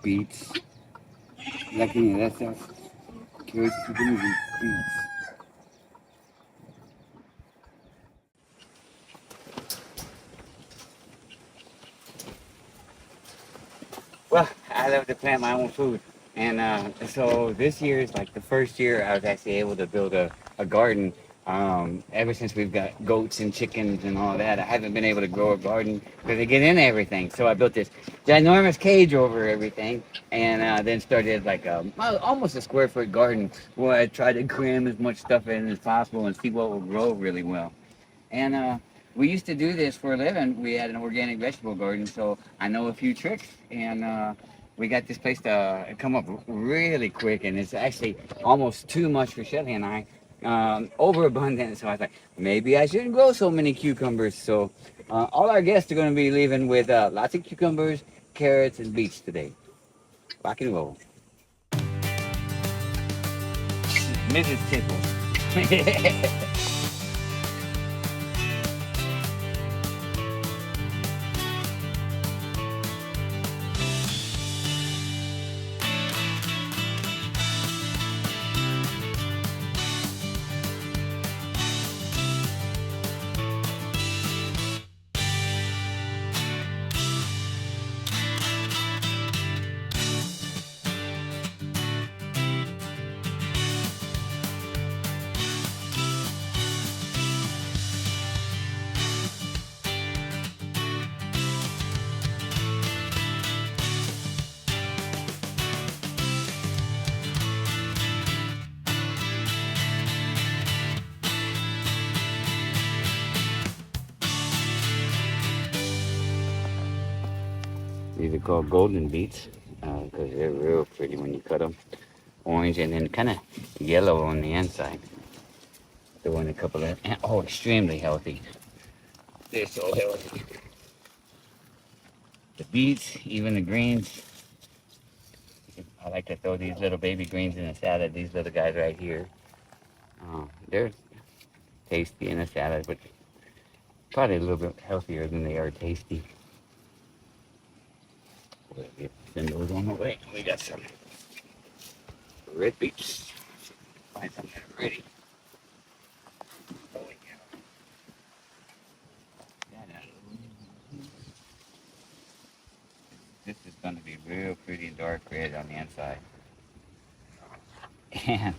beets. Lucky that's carrots, cucumbers, and beets. Well, I love to plant my own food. And so this year is like the first year I was actually able to build a garden. Ever since we've got goats and chickens and all that, I haven't been able to grow a garden because they get in everything. So I built this ginormous cage over everything and then started like almost a square foot garden where I tried to cram as much stuff in as possible and see what will grow really well. And we used to do this for a living. We had an organic vegetable garden, so I know a few tricks. And we got this place to come up really quick, and it's actually almost too much for Shelly and I. Overabundant, so I thought maybe I shouldn't grow so many cucumbers. So all our guests are going to be leaving with lots of cucumbers, carrots, and beets today. Rock and roll. Mrs. Tickles. These are called golden beets because they're real pretty when you cut them. Orange and then kind of yellow on the inside. Throw in a couple of, oh, extremely healthy. They're so healthy. The beets, even the greens. I like to throw these little baby greens in a salad. These little guys right here. They're tasty in a salad, but probably a little bit healthier than they are tasty. We'll send those on the way. We got some red beets. Find some that are ready. Oh, yeah. This is going to be real pretty dark red on the inside. And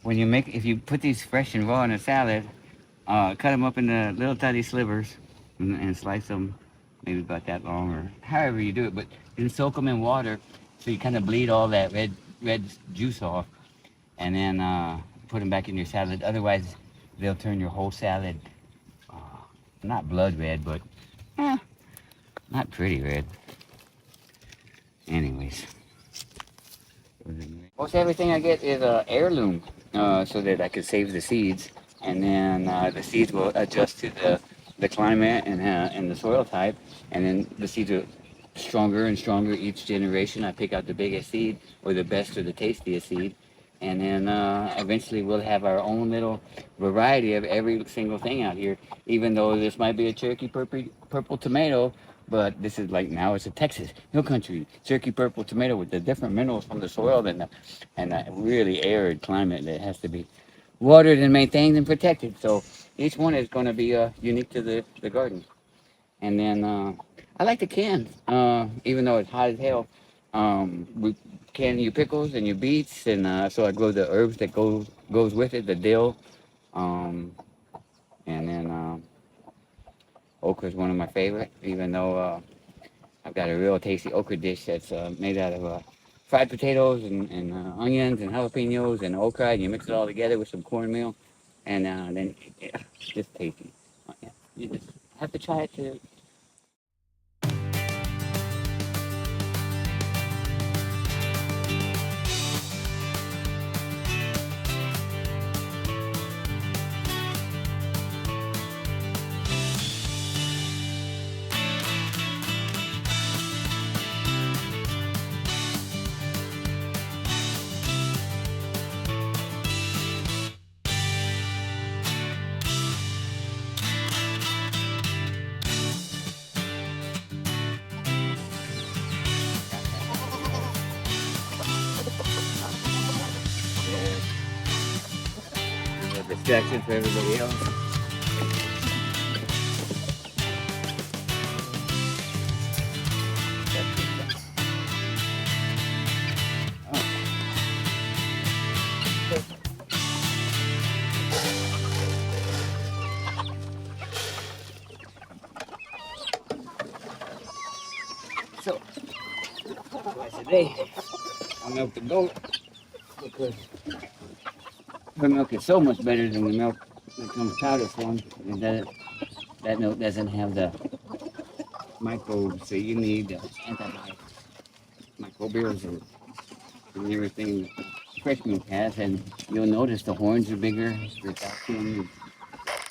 when you make, if you put these fresh and raw in a salad, cut them up into little tiny slivers and slice them maybe about that long or however you do it, but then soak them in water so you kind of bleed all that red juice off, and then put them back in your salad. Otherwise, they'll turn your whole salad uh, not blood red, but not pretty red. Anyways, most everything I get is heirloom, so that I can save the seeds, and then the seeds will adjust to the climate and the soil type, and then the seeds are stronger and stronger each generation. I pick out the biggest seed or the best or the tastiest seed, and then eventually we'll have our own little variety of every single thing out here. Even though this might be a Cherokee purple tomato, but this is like now it's a Texas hill country Cherokee purple tomato with the different minerals from the soil and the really arid climate that has to be watered and maintained and protected. So each one is going to be unique to the garden. And then I like to can, even though it's hot as hell. We can your pickles and your beets, and so I grow the herbs that goes with it, the dill, um, and then okra is one of my favorite. Even though I've got a real tasty okra dish that's made out of fried potatoes and onions and jalapenos and okra, and you mix it all together with some cornmeal, and then yeah, it's just tasty. Yeah, you just have to try it to distraction for everybody else. So, twice a day, I milk the goat because her milk is so much better than the milk that comes powder form. And that milk doesn't have the microbes that you need, the microbials and everything that fresh milk has. And you'll notice the horns are bigger, the calcium is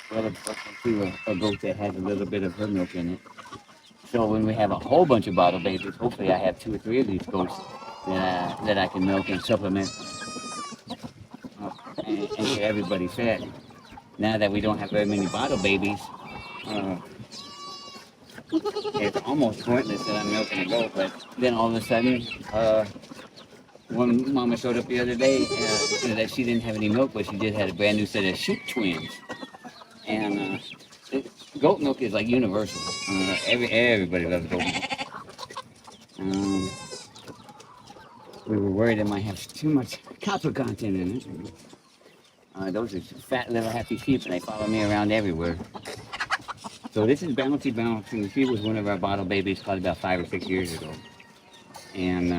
well absorbed into a goat that has a little bit of her milk in it. So when we have a whole bunch of bottle babies, hopefully I have 2 or 3 of these goats that I can milk and supplement and get everybody fed. Now that we don't have very many bottle babies, uh, it's almost pointless that I'm milking a goat. But then all of a sudden, one mama showed up the other day that she didn't have any milk, but she just had a brand new set of sheep twins. And goat milk is like universal. Everybody loves goat milk. Um, we were worried it might have too much copper content in it. Those are fat little happy sheep, and they follow me around everywhere. So this is Bouncy Bounce, and she was one of our bottle babies probably about 5 or 6 years ago. And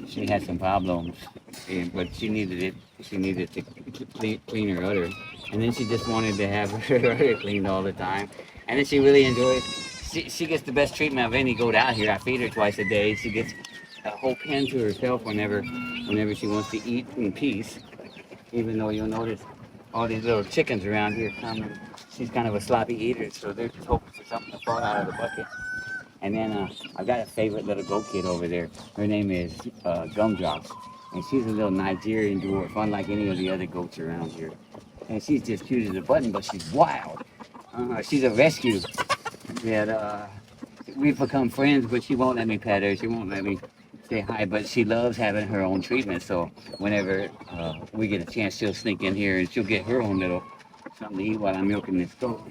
she had some problems, but she needed it. She needed to clean her udder. And then she just wanted to have her udder cleaned all the time. And then she really enjoyed. She gets the best treatment of any goat out here. I feed her twice a day. She gets a whole pen to herself whenever she wants to eat in peace. Even though you'll notice all these little chickens around here coming. She's kind of a sloppy eater, so they're just hoping for something to fall out of the bucket. And then I've got a favorite little goat kid over there. Her name is Gumdrops. And she's a little Nigerian dwarf, unlike any of the other goats around here. And she's just cute as a button, but she's wild. She's a rescue that we've become friends, but she won't let me pet her. She won't let me say hi, but she loves having her own treatment. So whenever we get a chance, she'll sneak in here and she'll get her own little something to eat while I'm milking this goat.